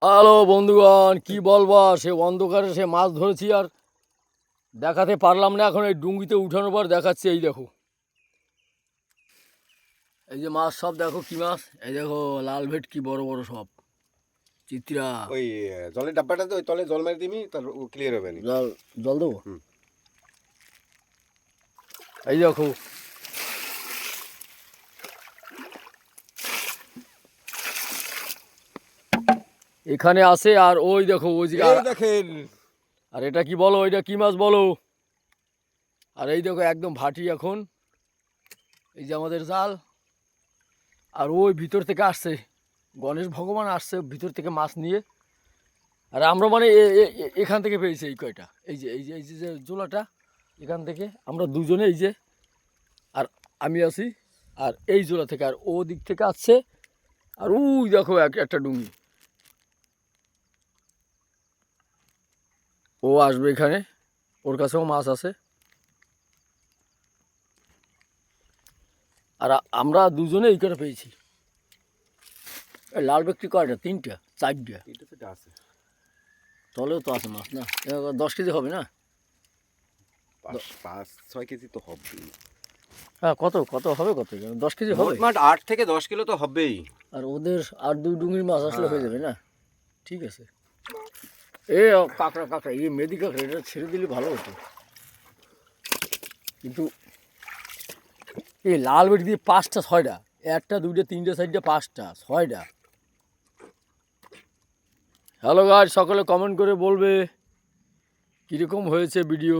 Hello বন্ধুগণ, কি বলবো, সে অন্ধকারে সে মাছ ধরেছি আর দেখাতে পারলাম না। এখন এই ডুঙ্গিতে উঠানোর পর দেখাচ্ছি। এই দেখো, এই যে মাছ সব দেখো, কি মাছ, এই দেখো লাল ভেটকি বড় বড় সব চিত্রা। ওই জলের ডাব্বাটাতে ওই তলে জল মেরে দিবি, তার ক্লিয়ার হবে না। জল জল দেবো। হুম। এই দেখো, এখানে আছে আর ওই দেখো ওই যে এই দেখেন, আর এটা কি বলো, এটা কি মাছ বলো। আর এই দেখো একদম ভাটি এখন, এই যে আমাদের জাল। আর ওই ভিতর থেকে আসছে গণেশ ভগবান, আসছে ভিতর থেকে মাছ নিয়ে। আর আমরা মানে এখান থেকে পেয়েছি এই কয়টা, এই যে যে জোলাটা, এখান থেকে আমরা দুজনে, এই যে আর আমি আছি, আর এই জোলা থেকে, আর ও দিক থেকে আসছে। আর ওই দেখো একটা ডুঙ্গি, ও আসবে এখানে, ওর কাছেও মাছ আছে। আর আমরা দুজনে এই কটা পেয়েছি। লাল ব্যক্তি কয়টা, তিনটা চারটা, এটা তো আছে তলেও তো আছে মাছ না। 10 কেজি হবে না? 5-6 কেজি তো হবে। হ্যাঁ, কত কত হবে, কত 10 কেজি হবে। মোটমাট 8 থেকে 10 কিলো তো হবেই। আর ওদের আর 2 ডুঙ্গির মাছ আসলে হয়ে যাবে না? ঠিক আছে। এ কাঁকড়া কাঁকড়া, এই মেদি কাঁকড়া, এটা ছেড়ে দিলে ভালো হতো। কিন্তু এই লাল বেটি দিয়ে 5টা 6টা, 1টা 2টা 3টে 4টে 5টা 6টা। হ্যালো গাইস, সকলে কমেন্ট করে বলবে কীরকম হয়েছে ভিডিও।